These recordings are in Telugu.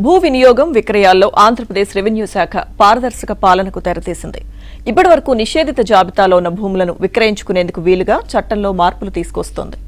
భూ వినియోగం విక్రయాల్లో ఆంధ్రప్రదేశ్ రెవెన్యూ శాఖ పారదర్శక పాలనకు తెరతీసింది. ఇప్పటివరకు నిషేధిత జాబితాలో ఉన్న భూములను విక్రయించుకునేందుకు వీలుగా చట్టంలో మార్పులు తీసుకొస్తోంది.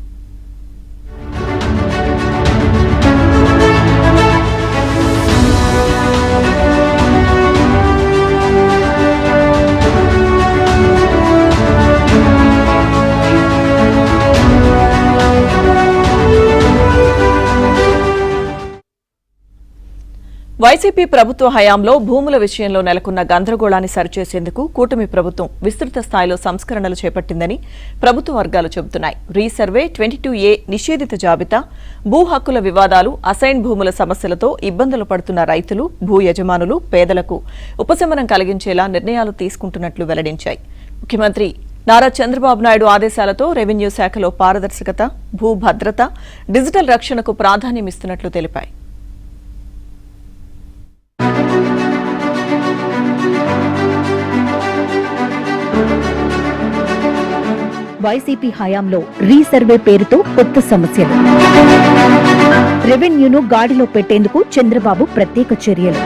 వైసీపీ ప్రభుత్వ హయాంలో భూముల విషయంలో నెలకొన్న గందరగోళాన్ని సరిచేసేందుకు కూటమి ప్రభుత్వం విస్తృత స్థాయిలో సంస్కరణలు చేపట్టిందని ప్రభుత్వ వర్గాలు చెబుతున్నాయి. రీసర్వే 22A నిషేధిత జాబితా, భూ హక్కుల వివాదాలు, అసైన్ భూముల సమస్యలతో ఇబ్బందులు పడుతున్న రైతులు, భూ యజమానులు, పేదలకు ఉపశమనం కలిగించేలా నిర్ణయాలు తీసుకుంటున్నట్లు వెల్లడించాయి. ముఖ్యమంత్రి నారా చంద్రబాబు నాయుడు ఆదేశాలతో రెవెన్యూ శాఖలో పారదర్శకత, భూ భద్రత, డిజిటల్ రక్షణకు ప్రాధాన్యమిస్తున్నట్లు తెలిపాయి. వైసీపీ హయాంలో రీసర్వే పేరుతో కొత్త సమస్యలు, రెవెన్యూను గాడిలో పెట్టేందుకు చంద్రబాబు ప్రత్యేక చర్యలు,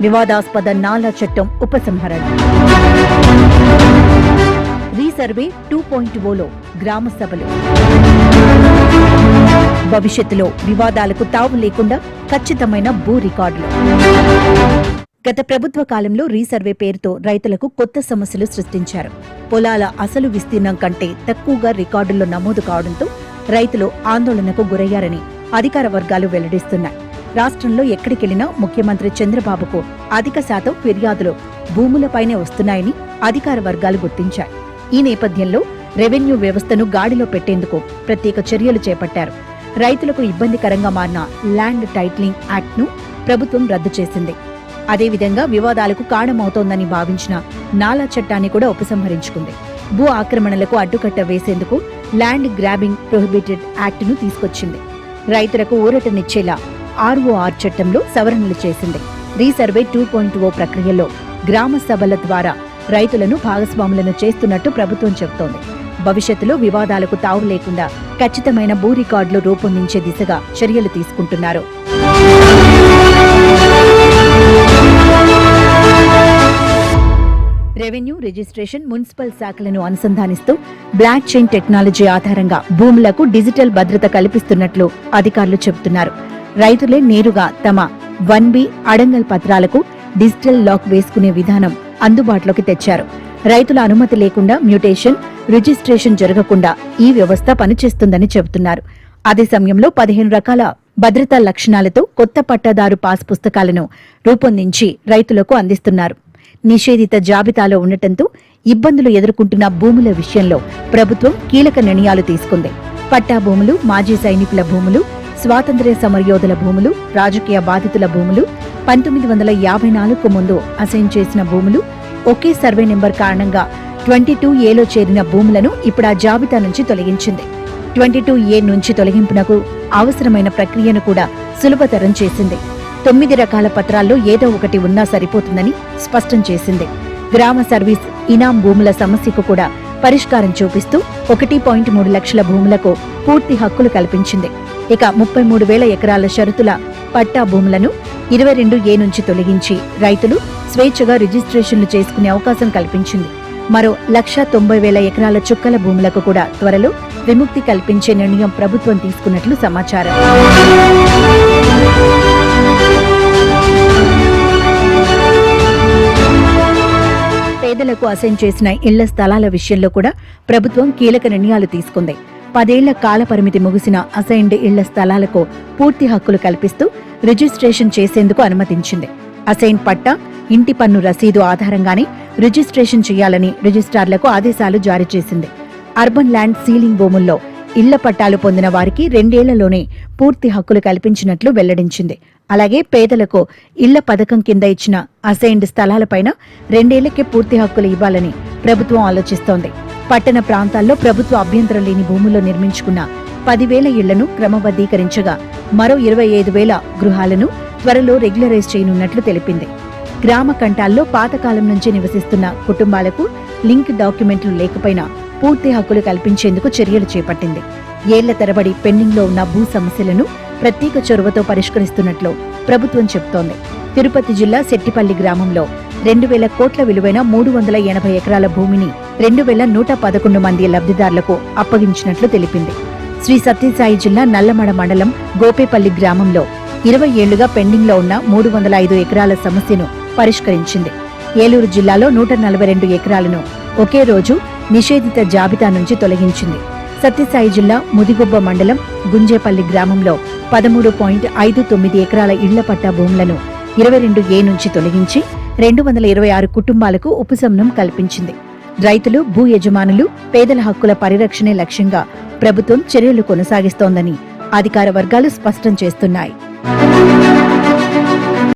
వివాదాస్పద నాలా చట్టం ఉపసంహరణ, రీసర్వే 2.0లో గ్రామ సభలు, భవిష్యత్తులో వివాదాలకు తావు లేకుండా ఖచ్చితమైన భూ రికార్డులు. గత ప్రభుత్వ కాలంలో రీసర్వే పేరుతో రైతులకు కొత్త సమస్యలు సృష్టించారు. పొలాల అసలు విస్తీర్ణం కంటే తక్కువగా రికార్డుల్లో నమోదు కావడంతో రైతులు ఆందోళనకు గురయ్యారని అధికార వర్గాలు వెల్లడిస్తున్నాయి. రాష్ట్రంలో ఎక్కడికెళ్లినా ముఖ్యమంత్రి చంద్రబాబుకు అధిక శాతం ఫిర్యాదులు భూములపైనే వస్తున్నాయని అధికార వర్గాలు గుర్తించాయి. ఈ నేపథ్యంలో రెవెన్యూ వ్యవస్థను గాడిలో పెట్టేందుకు ప్రత్యేక చర్యలు చేపట్టారు. రైతులకు ఇబ్బందికరంగా మారిన ల్యాండ్ టైటిలింగ్ యాక్ట్ను ప్రభుత్వం రద్దు చేసింది. అదేవిధంగా వివాదాలకు కారణమవుతోందని భావించిన నాలా చట్టాన్ని కూడా ఉపసంహరించుకుంది. భూ ఆక్రమణలకు అడ్డుకట్ట వేసేందుకు ల్యాండ్ గ్రాబింగ్ ప్రొహిబిటెడ్ యాక్ట్ను తీసుకొచ్చింది. రైతులకు ఊరటనిచ్చేలా ROR చట్టంలో సవరణలు చేసింది. రీసర్వే 2.0 ప్రక్రియలో గ్రామ సభల ద్వారా రైతులను భాగస్వాములను చేస్తున్నట్టు ప్రభుత్వం చెబుతోంది. భవిష్యత్తులో వివాదాలకు తావు లేకుండా ఖచ్చితమైన భూ రికార్డులు రూపొందించే దిశగా చర్యలు తీసుకుంటున్నారు. రెవెన్యూ, రిజిస్ట్రేషన్, మున్సిపల్ శాఖలను అనుసంధానిస్తూ బ్లాక్ చైన్ టెక్నాలజీ ఆధారంగా భూములకు డిజిటల్ భద్రత కల్పిస్తున్నట్లు అధికారులు చెబుతున్నారు. రైతులే నేరుగా తమ 1B అడంగల్ పత్రాలకు డిజిటల్ లాక్ వేసుకునే విధానం అందుబాటులోకి తెచ్చారు. రైతుల అనుమతి లేకుండా మ్యూటేషన్, రిజిస్ట్రేషన్ జరగకుండా ఈ వ్యవస్థ పనిచేస్తుందని చెబుతున్నారు. అదే సమయంలో 15 రకాల భద్రతా లక్షణాలతో కొత్త పట్టాదారు పాస్ పుస్తకాలను రూపొందించి రైతులకు అందిస్తున్నారు. నిషేధిత జాబితాలో ఉండటంతో ఇబ్బందులు ఎదుర్కొంటున్న భూముల విషయంలో ప్రభుత్వం కీలక నిర్ణయాలు తీసుకుంది. పట్టా భూములు, మాజీ సైనికుల భూములు, స్వాతంత్ర్య సమరయోధుల భూములు, రాజకీయ బాధితుల భూములు, 1954కు ముందు అసైన్ చేసిన భూములు, ఒకే సర్వే నెంబర్ కారణంగా 22Aలో చేరిన భూములను ఇప్పుడు ఆ జాబితా నుంచి తొలగించింది. 22A నుంచి తొలగింపునకు అవసరమైన ప్రక్రియను కూడా సులభతరం చేసింది. 9 రకాల పత్రాల్లో ఏదో ఒకటి ఉన్నా సరిపోతుందని స్పష్టం చేసింది. గ్రామ సర్వీస్ ఇనాం భూముల సమస్యకు కూడా పరిష్కారం చూపిస్తూ 1.3 లక్షల భూములకు పూర్తి హక్కులు కల్పించింది. ఇక 33,000 ఎకరాల షరతుల పట్టా భూములను 22A నుంచి తొలగించి రైతులు స్వేచ్ఛగా రిజిస్ట్రేషన్లు చేసుకునే అవకాశం కల్పించింది. మరో 1,90,000 ఎకరాల చుక్కల భూములకు కూడా త్వరలో విముక్తి కల్పించే నిర్ణయం ప్రభుత్వం తీసుకున్నట్లు సమాచారం. పేదలకు అసైన్ చేసిన ఇళ్ల స్థలాల విషయంలో కూడా ప్రభుత్వం కీలక నిర్ణయాలు తీసుకుంది. 10 ఏళ్ల కాల పరిమితి ముగిసిన అసైన్డ్ ఇళ్ల స్థలాలకు పూర్తి హక్కులు కల్పిస్తూ రిజిస్ట్రేషన్ చేసేందుకు అనుమతించింది. అసైన్ పట్టా, ఇంటి పన్ను రసీదు ఆధారంగానే రిజిస్ట్రేషన్ చేయాలని రిజిస్ట్రార్లకు ఆదేశాలు జారీ చేసింది. అర్బన్ ల్యాండ్ సీలింగ్ భూముల్లో ఇళ్ల పట్టాలు పొందిన వారికి 2 ఏళ్లలోనే పూర్తి హక్కులు కల్పించినట్లు వెల్లడించింది. అలాగే పేదలకు ఇళ్ల పథకం కింద ఇచ్చిన అసైన్డ్ స్థలాలపైన 2 ఏళ్లకే పూర్తి హక్కులు ఇవ్వాలని ప్రభుత్వం ఆలోచిస్తోంది. పట్టణ ప్రాంతాల్లో ప్రభుత్వ అభ్యంతరం లేని భూముల్లో నిర్మించుకున్న 10,000 ఇళ్లను క్రమబద్దీకరించగా మరో 25,000 గృహాలను త్వరలో రెగ్యులరైజ్ చేయనున్నట్లు తెలిపింది. గ్రామ కంటాల్లో పాతకాలం నుంచి నివసిస్తున్న కుటుంబాలకు లింక్ డాక్యుమెంట్లు లేకపోయినా పూర్తి హక్కులు కల్పించేందుకు చర్యలు చేపట్టింది. ఏళ్ల తరబడి పెండింగ్లో ఉన్న భూ సమస్యలను ప్రత్యేక చొరవతో పరిష్కరిస్తున్నట్లు ప్రభుత్వం చెబుతోంది. తిరుపతి జిల్లా శెట్టిపల్లి గ్రామంలో 2,000 కోట్ల విలువైన 380 ఎకరాల భూమిని 2,111 మంది లబ్ధిదారులకు అప్పగించినట్లు తెలిపింది. శ్రీ సత్యసాయి జిల్లా నల్లమడ మండలం గోపేపల్లి గ్రామంలో 20 ఏళ్లుగా పెండింగ్లో ఉన్న 305 ఎకరాల సమస్యను పరిష్కరించింది. ఏలూరు జిల్లాలో 142 ఎకరాలను ఒకే రోజు నిషేధిత జాబితా నుంచి తొలగించింది. సత్యసాయి జిల్లా ముదిగుబ్బ మండలం గుంజేపల్లి గ్రామంలో 13.59 ఎకరాల ఇళ్ల పట్టా భూములను 22A నుంచి తొలగించి 226 కుటుంబాలకు ఉపశమనం కల్పించింది. రైతులు, భూ యజమానులు, పేదల హక్కుల పరిరక్షణే లక్ష్యంగా ప్రభుత్వం చర్యలు కొనసాగిస్తోందని అధికార వర్గాలు స్పష్టం చేస్తున్నాయి.